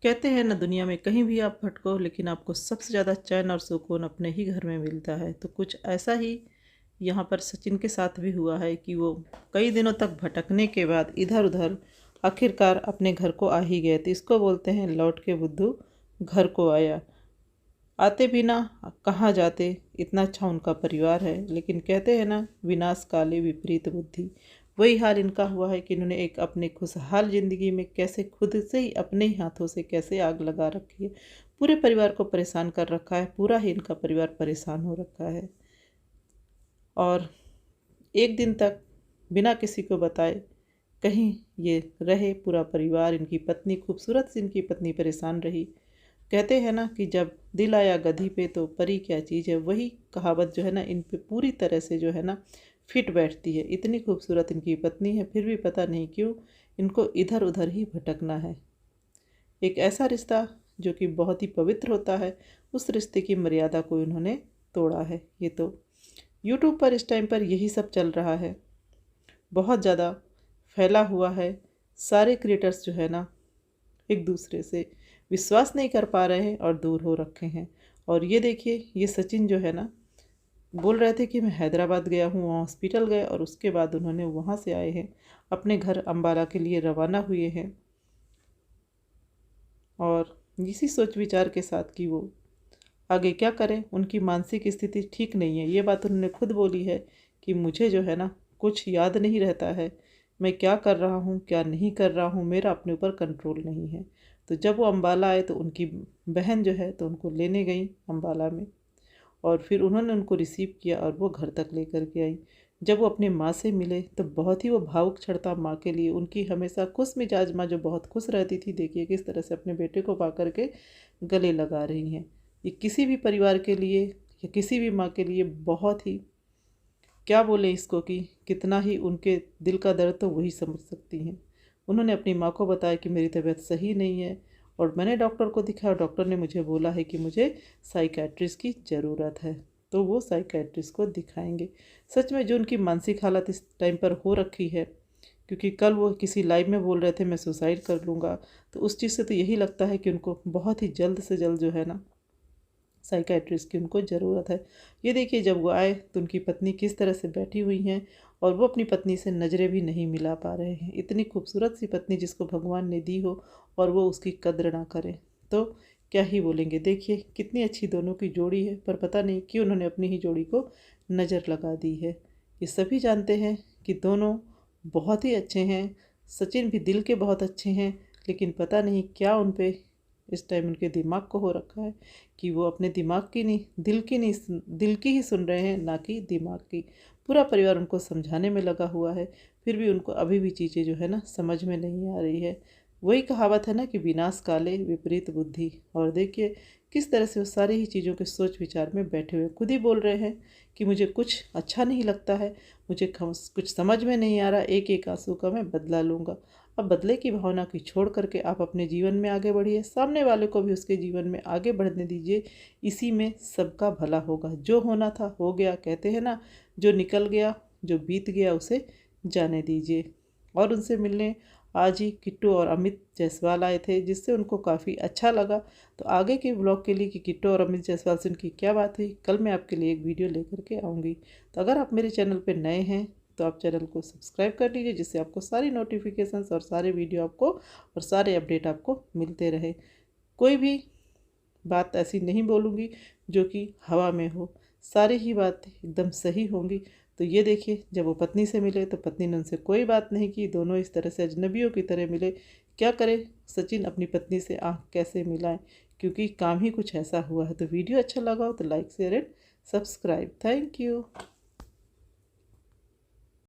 कहते हैं ना, दुनिया में कहीं भी आप भटको लेकिन आपको सबसे ज़्यादा चैन और सुकून अपने ही घर में मिलता है। तो कुछ ऐसा ही यहाँ पर सचिन के साथ भी हुआ है कि वो कई दिनों तक भटकने के बाद इधर उधर आखिरकार अपने घर को आ ही गए। तो इसको बोलते हैं लौट के बुद्धू घर को आया। आते भी ना, कहाँ जाते, इतना अच्छा उनका परिवार है, लेकिन कहते हैं ना, विनाश काले विपरीत बुद्धि। वही हाल इनका हुआ है कि इन्होंने एक अपने खुशहाल ज़िंदगी में कैसे खुद से ही अपने ही हाथों से कैसे आग लगा रखी है। पूरे परिवार को परेशान कर रखा है, पूरा ही इनका परिवार परेशान हो रखा है। और एक दिन तक बिना किसी को बताए कहीं ये रहे पूरा परिवार। इनकी पत्नी, खूबसूरत सी इनकी पत्नी, परेशान रही। कहते हैं ना कि जब दिल आया गधी पे तो परी क्या चीज़ है। वही कहावत जो है ना, इन पे पूरी तरह से जो है ना फिट बैठती है। इतनी खूबसूरत इनकी पत्नी है, फिर भी पता नहीं क्यों इनको इधर उधर ही भटकना है। एक ऐसा रिश्ता जो कि बहुत ही पवित्र होता है, उस रिश्ते की मर्यादा को इन्होंने तोड़ा है। ये तो यूट्यूब पर इस टाइम पर यही सब चल रहा है, बहुत ज़्यादा फैला हुआ है। सारे क्रिएटर्स जो है ना एक दूसरे से विश्वास नहीं कर पा रहे हैं और दूर हो रखे हैं। और ये देखिए, ये सचिन जो है ना बोल रहे थे कि मैं हैदराबाद गया हूँ, वहाँ हॉस्पिटल गए, और उसके बाद उन्होंने वहाँ से आए हैं, अपने घर अम्बाला के लिए रवाना हुए हैं। और इसी सोच विचार के साथ कि वो आगे क्या करें। उनकी मानसिक स्थिति ठीक नहीं है, ये बात उन्होंने खुद बोली है कि मुझे जो है ना कुछ याद नहीं रहता है, मैं क्या कर रहा हूँ क्या नहीं कर रहा हूँ, मेरा अपने ऊपर कंट्रोल नहीं है। तो जब वो अम्बाला आए तो उनकी बहन जो है तो उनको लेने गई अम्बाला में, और फिर उन्होंने उनको रिसीव किया और वो घर तक लेकर के आई। जब वो अपने माँ से मिले तो बहुत ही वो भावुक क्षण था माँ के लिए। उनकी हमेशा खुश मिजाज माँ जो बहुत खुश रहती थी, देखिए किस तरह से अपने बेटे को पा कर के गले लगा रही हैं। ये किसी भी परिवार के लिए या किसी भी माँ के लिए बहुत ही, क्या बोले इसको, कि कितना ही उनके दिल का दर्द तो वही समझ सकती हैं। उन्होंने अपनी माँ को बताया कि मेरी तबीयत सही नहीं है, और मैंने डॉक्टर को दिखाया, डॉक्टर ने मुझे बोला है कि मुझे साइकेट्रिस्ट की ज़रूरत है। तो वो साइकेट्रिस्ट को दिखाएंगे। सच में जो उनकी मानसिक हालत इस टाइम पर हो रखी है, क्योंकि कल वो किसी लाइव में बोल रहे थे मैं सुसाइड कर लूँगा, तो उस चीज़ से तो यही लगता है कि उनको बहुत ही जल्द से जल्द जो है ना साइकेट्रिस्ट की उनको ज़रूरत है। ये देखिए, जब वो आए तो उनकी पत्नी किस तरह से बैठी हुई हैं, और वो अपनी पत्नी से नज़रें भी नहीं मिला पा रहे हैं। इतनी खूबसूरत सी पत्नी जिसको भगवान ने दी हो और वो उसकी कद्र ना करें, तो क्या ही बोलेंगे। देखिए कितनी अच्छी दोनों की जोड़ी है, पर पता नहीं क्यों उन्होंने अपनी ही जोड़ी को नज़र लगा दी है। ये सभी जानते हैं कि दोनों बहुत ही अच्छे हैं, सचिन भी दिल के बहुत अच्छे हैं, लेकिन पता नहीं क्या उन पे इस टाइम उनके दिमाग को हो रखा है कि वो अपने दिमाग की नहीं, दिल की ही सुन रहे हैं, ना कि दिमाग की। पूरा परिवार उनको समझाने में लगा हुआ है, फिर भी उनको अभी भी चीज़ें जो है ना समझ में नहीं आ रही है। वही कहावत है ना कि विनाश काले विपरीत बुद्धि। और देखिए किस तरह से वो सारी ही चीज़ों के सोच विचार में बैठे हुए खुद ही बोल रहे हैं कि मुझे कुछ अच्छा नहीं लगता है, मुझे कुछ समझ में नहीं आ रहा, एक एक आंसू का मैं बदला लूँगा। अब बदले की भावना की छोड़ करके आप अपने जीवन में आगे बढ़िए, सामने वाले को भी उसके जीवन में आगे बढ़ने दीजिए। इसी में सबका भला होगा। जो होना था हो गया, कहते हैं ना, जो निकल गया, जो बीत गया उसे जाने दीजिए। और उनसे मिलने आज ही किट्टू और अमित जायसवाल आए थे, जिससे उनको काफ़ी अच्छा लगा। तो आगे के ब्लॉग के लिए कि किट्टू और अमित जायसवाल से उनकी क्या बात हुई, कल मैं आपके लिए एक वीडियो लेकर के आऊँगी। तो अगर आप मेरे चैनल पर नए हैं तो आप चैनल को सब्सक्राइब कर लीजिए, जिससे आपको सारी नोटिफिकेशंस और सारे वीडियो आपको और सारे अपडेट आपको मिलते रहे। कोई भी बात ऐसी नहीं बोलूँगी जो कि हवा में हो, सारी ही बातें एकदम सही होंगी। तो ये देखिए, जब वो पत्नी से मिले तो पत्नी ने उनसे कोई बात नहीं की, दोनों इस तरह से अजनबियों की तरह मिले। क्या करे सचिन अपनी पत्नी से आँख कैसे मिलाएं, क्योंकि काम ही कुछ ऐसा हुआ है। तो वीडियो अच्छा लगा हो तो like share and subscribe. Thank you.